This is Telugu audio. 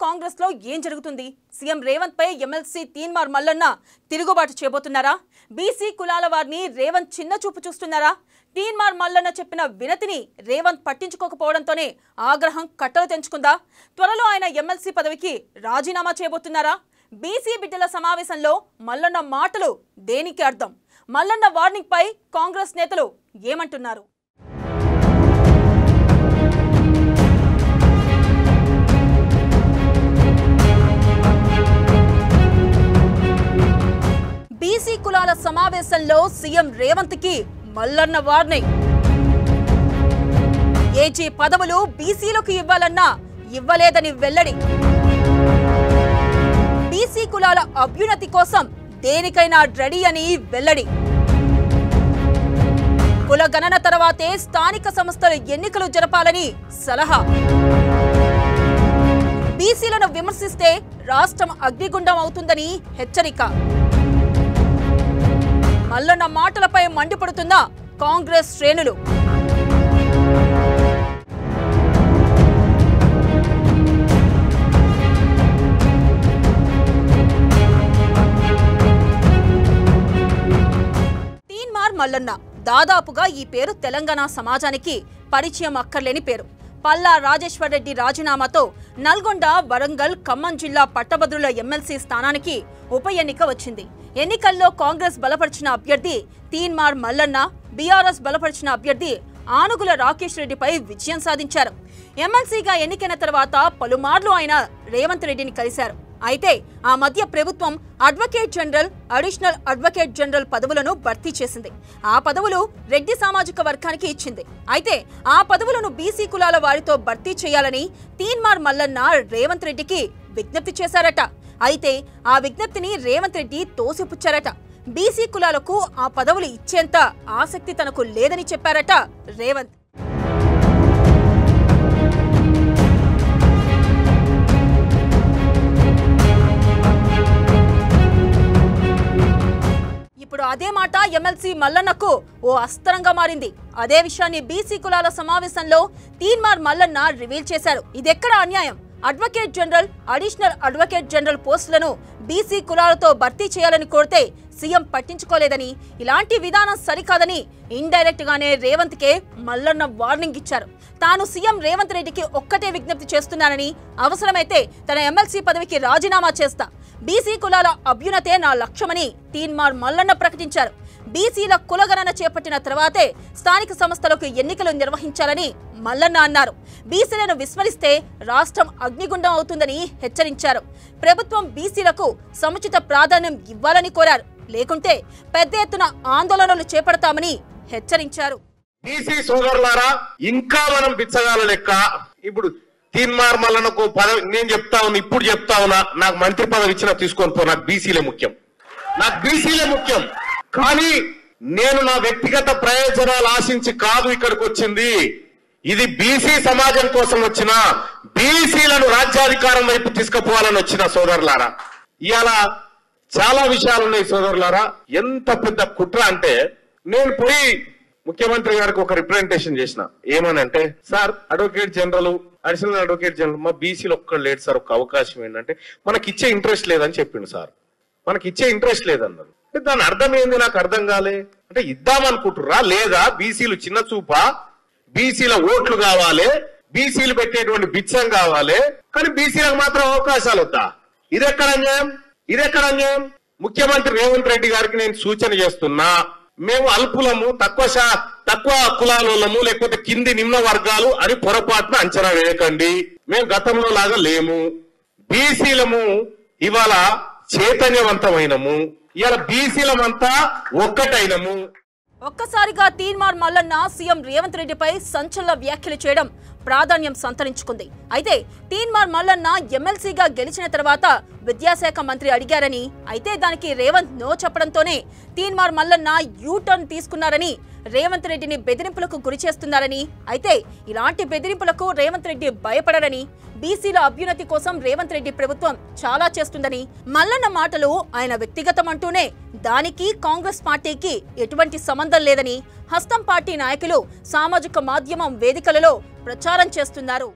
కాంగ్రెస్ లో ఏం జరుగుతుంది? సీఎం రేవంత్ పై ఎమ్మెల్సీ తీన్మార్ మల్లన్న తిరుగుబాటు చేయబోతున్నారా? బీసీ కులాల వారిని రేవంత్ చిన్న చూపు చూస్తున్నారా? తీన్మార్ మల్లన్న చెప్పిన వినతిని రేవంత్ పట్టించుకోకపోవడంతోనే ఆగ్రహం కట్టలు తెంచుకుందా? త్వరలో ఆయన ఎమ్మెల్సీ పదవికి రాజీనామా చేయబోతున్నారా? బీసీ బిడ్డల సమావేశంలో మల్లన్న మాటలు దేనికి అర్థం? మల్లన్న వార్నింగ్ పై కాంగ్రెస్ నేతలు ఏమంటున్నారు? బీసీ కులాల సమావేశంలో సీఎం రేవంత్ కి మల్లన్న వార్నింగ్. ఏజీ పదవులు బీసీలకు ఇవ్వాలన్నా ఇవ్వలేదని వెల్లడి. బీసీ కులాల అభ్యున్నతి కోసం దేనికైనా రెడీ అని వెల్లడి. కుల గణన తర్వాతే స్థానిక సంస్థల ఎన్నికలు జరపాలని సలహా. బీసీలను విమర్శిస్తే రాష్ట్రం అగ్నిగుండం అవుతుందని హెచ్చరిక. మల్లన్న మాటలపై మండిపడుతున్న కాంగ్రెస్ శ్రేణులు. తీన్మార్ మల్లన్న దాదాపుగా ఈ పేరు తెలంగాణ సమాజానికి పరిచయం అక్కర్లేని పేరు. పల్లా రాజేశ్వర్ రెడ్డి రాజీనామాతో నల్గొండ, వరంగల్, ఖమ్మం జిల్లా పట్టభద్రుల ఎమ్మెల్సీ స్థానానికి ఉప ఎన్నిక వచ్చింది. ఎన్నికల్లో కాంగ్రెస్ బలపరిచిన అభ్యర్థి తీన్మార్ మల్లన్న, బీఆర్ఎస్ బలపరిచిన అభ్యర్థి ఆనుగుల రాకేష్ రెడ్డిపై విజయం సాధించారు. ఎమ్మెల్సీగా ఎన్నికైన తర్వాత పలుమార్లు ఆయన రేవంత్ రెడ్డిని కలిశారు. అయితే ఆ మధ్య ప్రభుత్వం advocate general, additional advocate general పదవులను భర్తీ చేసింది. ఆ పదవులు రెడ్డి సామాజిక వర్గానికి ఇచ్చింది. అయితే ఆ పదవులను బీసీ కులాల వారితో భర్తీ చేయాలని తీన్మార్ మల్లన్న రేవంత్ రెడ్డికి విజ్ఞప్తి చేశారట. అయితే ఆ విజ్ఞప్తిని రేవంత్ రెడ్డి తోసిపుచ్చారట. బీసీ కులాలకు ఆ పదవులు ఇచ్చేంత ఆసక్తి తనకు లేదని చెప్పారట రేవంత్. ఇప్పుడు అదే మాట ఎమ్మెల్సీ మల్లన్నకు ఓ అస్త్రంగా మారింది. అదే విషయాన్ని బీసీ కులాల సమావేశంలో తీన్మార్ మల్లన్న రివీల్ చేశారు. ఇదెక్కడ అన్యాయం? Advocate general, additional advocate general పోస్టులను బీసీ కులాలతో భర్తీ చేయాలని కోరితే సీఎం పట్టించుకోలేదని, ఇలాంటి విధానం సరికాదని ఇండైరెక్ట్ గానే రేవంత్ కే మల్లన్న వార్నింగ్ ఇచ్చారు. తాను సీఎం రేవంత్ రెడ్డికి ఒక్కటే విజ్ఞప్తి చేస్తున్నానని, అవసరమైతే తన ఎమ్మెల్సీ పదవికి రాజీనామా చేస్తా, బీసీ కులాల అభ్యున్నతే నా లక్ష్యమని తీన్మార్ మల్లన్న ప్రకటించారు. బీసీల కులగణన చేపట్టిన తర్వాతే స్థానిక సంస్థలకు ఎన్నికలు నిర్వహించాలని మల్లన్న అన్నారు. బీసీలను విస్మరిస్తే రాష్ట్రం అగ్నిగుండం అవుతుందని హెచ్చరించారు. ప్రభుత్వం బీసీలకు సముచిత ప్రాధాన్యం ఇవ్వాలని కోరారు. లేకుంటే పెద్ద ఎత్తున ఆందోళనలు చేపడతామని హెచ్చరించారు. బీసీ సోదరులారా, ఇంకా మనం బిచ్చగాల లెక్క ఇప్పుడు తీన్మార్ మల్లన్నకు పదవి నేను చెప్తా ఉన్నా, ఇప్పుడు చెప్తా ఉన్నా, నాకు మంత్రి పదవి ఇచ్చినా తీసుకొని పో, నాకు బీసీలే ముఖ్యం, నాకు బీసీలే ముఖ్యం. కానీ నేను నా వ్యక్తిగత ప్రయోజనాలు ఆశించి కాదు ఇక్కడికి వచ్చింది. ఇది బీసీ సమాజం కోసం వచ్చిన, బీసీలను రాజ్యాధికారం వైపు తీసుకుపోవాలని వచ్చిన సోదరులారా. ఇవాళ చాలా విషయాలు ఉన్నాయి సోదరులారా. ఎంత పెద్ద కుట్ర అంటే, నేను పోయి ముఖ్యమంత్రి గారికి ఒక రిప్రజెంటేషన్ చేసిన. ఏమనంటే, sir advocate general, additional advocate general మా బీసీలో ఒక్కడు లేడు సార్, ఒక అవకాశం ఏంటంటే మనకిచ్చే ఇంట్రెస్ట్ లేదని చెప్పిండు సార్. మనకిచ్చే ఇంట్రెస్ట్ లేదన్నారు. దాని అర్థం ఏంది నాకు అర్థం కాలే. అంటే ఇద్దామనుకుంటుర్రా లేదా? బీసీలు చిన్న చూపా? బీసీల ఓట్లు కావాలి, బీసీలు పెట్టేటువంటి బిచ్చం కావాలి, కానీ బీసీలకు మాత్రం అవకాశాలు వద్దా? ఇదెక్కడ అన్యాయం? ఇదెక్కడ అన్యాయం? ముఖ్యమంత్రి రేవంత్ రెడ్డి గారికి నేను సూచన చేస్తున్నా, మేము అల్పులము, తక్కువ కులాలము, లేకపోతే కింది నిమ్న వర్గాలు అని పొరపాటున అంచనా వేయకండి. మేము గతంలో లాగా లేము. బీసీలము ఇవాళ చైతన్యవంతమైనము, ఇవాళ బీసీలమంతా ఒక్కటైనము. ఒక్కసారిగా తీన్మార్ మల్లన్న సీఎం రేవంత్ రెడ్డిపై సంచలన వ్యాఖ్యలు చేయడం ప్రాధాన్యం సంతరించుకుంది. అయితే తీన్మార్ మల్లన్న ఎమ్మెల్సీగా గెలిచిన తర్వాత విద్యాశాఖ మంత్రి అడిగారని, అయితే దానికి రేవంత్ నో చెప్పడంతోనే తీన్మార్ మల్లన్న యూటర్న్ తీసుకున్నారని, రేవంత్ రెడ్డిని బెదిరింపులకు గురి చేస్తున్నారని, అయితే ఇలాంటి బెదిరింపులకు రేవంత్ రెడ్డి భయపడరని, బీసీల అభ్యున్నతి కోసం రేవంత్ రెడ్డి ప్రభుత్వం చాలా చేస్తుందని మల్లన్న మాటలు ఆయన వ్యక్తిగతం అంటూనే దానికి కాంగ్రెస్ పార్టీకి ఎటువంటి సంబంధం లేదని హస్తం పార్టీ నాయకులు సామాజిక మాధ్యమం వేదికలలో ప్రచారం చేస్తున్నారు.